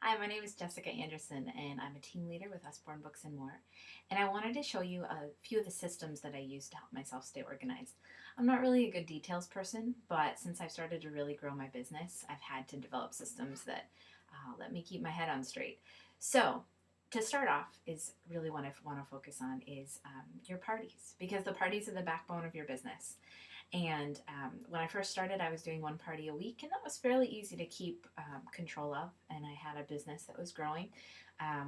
Hi, my name is Jessica Anderson, and I'm a team leader with Usborne Books and More. And I wanted to show you a few of the systems that I use to help myself stay organized. I'm not really a good details person, but since I've started to really grow my business, I've had to develop systems that let me keep my head on straight. So, to start off, is really what I want to focus on is your parties, because the parties are the backbone of your business. And when I first started, I was doing one party a week, and that was fairly easy to keep control of. And I had a business that was growing.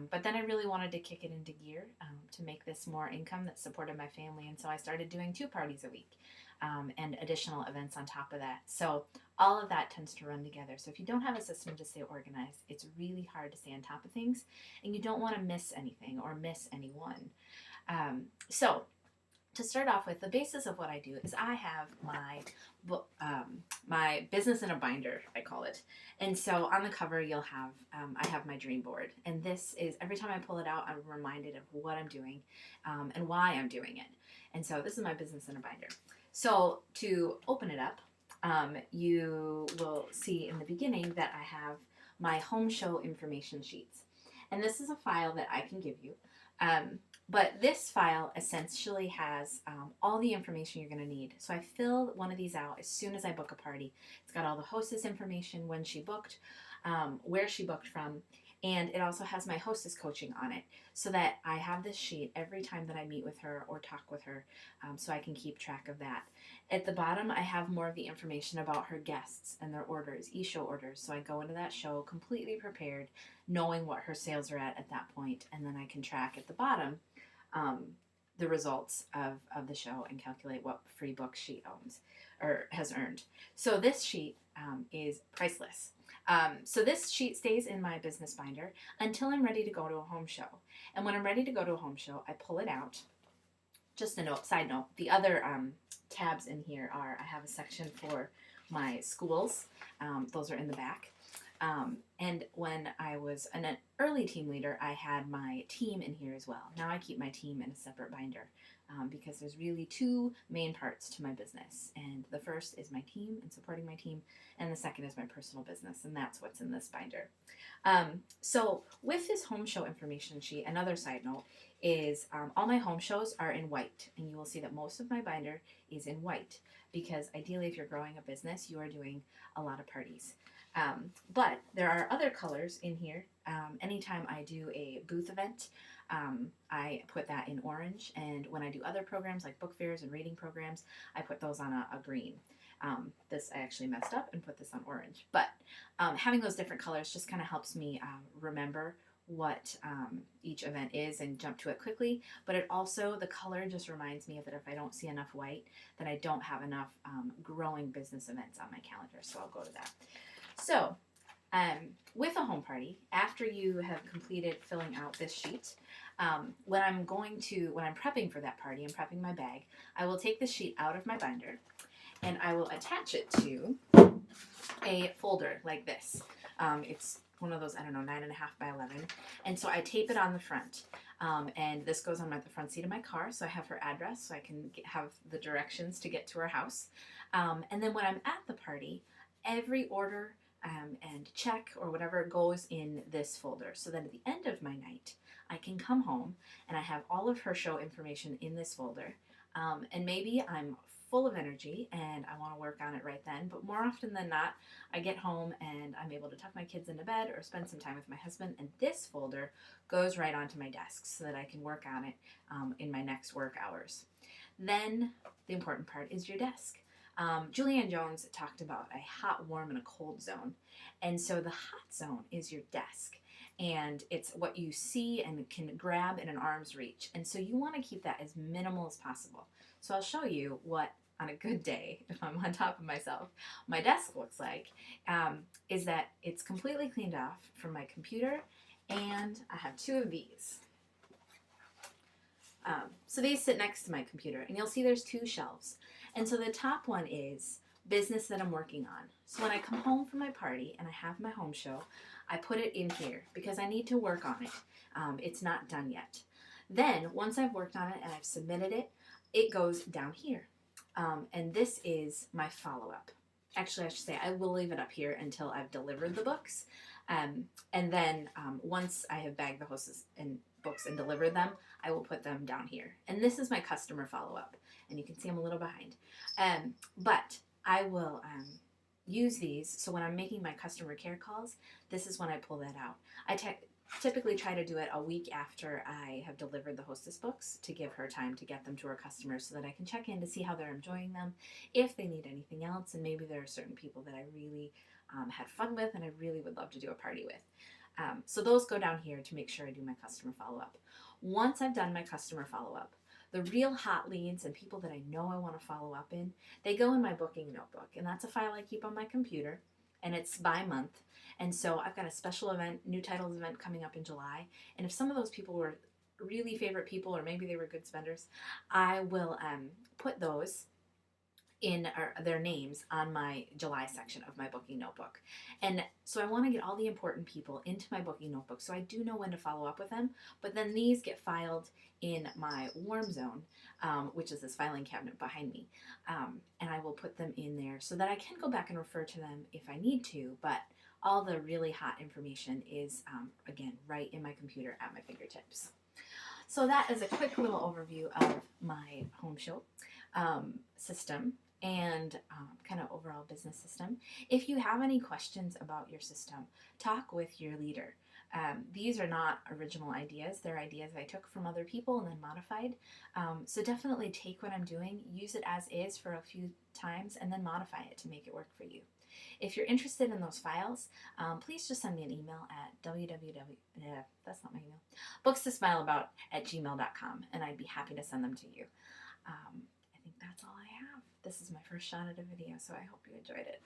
But then I really wanted to kick it into gear to make this more income that supported my family. And so I started doing two parties a week and additional events on top of that. So all of that tends to run together. So if you don't have a system to stay organized, it's really hard to stay on top of things, and you don't want to miss anything or miss anyone. So to start off with, the basis of what I do is I have my book, my business in a binder, I call it. And so on the cover, you'll have I have my dream board, and this is every time I pull it out, I'm reminded of what I'm doing and why I'm doing it. And so this is my business in a binder. So to open it up, you will see in the beginning that I have my home show information sheets, and this is a file that I can give you. But this file essentially has all the information you're going to need. So I fill one of these out as soon as I book a party. It's got all the hostess information, when she booked, where she booked from, and it also has my hostess coaching on it, so that I have this sheet every time that I meet with her or talk with her, so I can keep track of that. At the bottom, I have more of the information about her guests and their orders, e-show orders, so I go into that show completely prepared, knowing what her sales are at that point, and then I can track at the bottom the results of the show and calculate what free books she owns or has earned. So this sheet is priceless. So this sheet stays in my business binder until I'm ready to go to a home show. And when I'm ready to go to a home show, I pull it out. Just a note, side note, the other tabs in here are, I have a section for my schools. Those are in the back. And when I was an early team leader, I had my team in here as well. Now I keep my team in a separate binder because there's really two main parts to my business. And the first is my team and supporting my team, and the second is my personal business, and that's what's in this binder. So with this home show information sheet, another side note is all my home shows are in white, and you will see that most of my binder is in white because ideally if you're growing a business, you are doing a lot of parties. But there are other colors in here. Anytime I do a booth event, I put that in orange, and when I do other programs like book fairs and reading programs, I put those on a green. This I actually messed up and put this on orange, but having those different colors just kind of helps me remember what each event is and jump to it quickly. But it also, the color just reminds me that if I don't see enough white, then I don't have enough growing business events on my calendar, so I'll go to that. So, with a home party, after you have completed filling out this sheet, when I'm prepping for that party, I'm prepping my bag, I will take the sheet out of my binder and I will attach it to a folder like this. It's one of those, 9.5 by 11. And so I tape it on the front. And this goes on the front seat of my car, so I have her address, so I can have the directions to get to her house. And then when I'm at the party, every order and check or whatever goes in this folder, so that at the end of my night I can come home and I have all of her show information in this folder, and maybe I'm full of energy and I want to work on it right then, but more often than not I get home and I'm able to tuck my kids into bed or spend some time with my husband, and this folder goes right onto my desk so that I can work on it in my next work hours. Then the important part is your desk. Julianne Jones talked about a hot, warm, and a cold zone. And so the hot zone is your desk. And it's what you see and can grab in an arm's reach. And so you want to keep that as minimal as possible. So I'll show you what, on a good day, if I'm on top of myself, my desk looks like, is that it's completely cleaned off from my computer, and I have two of these. So these sit next to my computer, and you'll see there's two shelves. And so the top one is business that I'm working on. So when I come home from my party and I have my home show, I put it in here because I need to work on it. It's not done yet. Then once I've worked on it and I've submitted it, it goes down here. And this is my follow-up. Actually, I should say I will leave it up here until I've delivered the books. And then once I have bagged the hostess and books and delivered them, I will put them down here. And this is my customer follow-up. And you can see I'm a little behind. But I will use these. So when I'm making my customer care calls, this is when I pull that out. I typically try to do it a week after I have delivered the hostess books to give her time to get them to her customers so that I can check in to see how they're enjoying them, if they need anything else, and maybe there are certain people that I really had fun with and I really would love to do a party with. So those go down here to make sure I do my customer follow-up. Once I've done my customer follow-up, the real hot leads and people that I know I want to follow up in, they go in my booking notebook, and that's a file I keep on my computer, and it's by month. And so I've got a special event, new titles event coming up in July, and if some of those people were really favorite people, or maybe they were good spenders, I will put those in their names on my July section of my booking notebook. And so I want to get all the important people into my booking notebook so I do know when to follow up with them, but then these get filed in my warm zone, which is this filing cabinet behind me. And I will put them in there so that I can go back and refer to them if I need to, but all the really hot information is, again, right in my computer at my fingertips. So that is a quick little overview of my home show system and kind of overall business system. If you have any questions about your system, talk with your leader. These are not original ideas. They're ideas I took from other people and then modified. So definitely take what I'm doing, use it as is for a few times, and then modify it to make it work for you. If you're interested in those files, please just send me an email at that's not my email, bookstosmileabout@gmail.com, and I'd be happy to send them to you. I think that's all I have. This is my first shot at a video, so I hope you enjoyed it.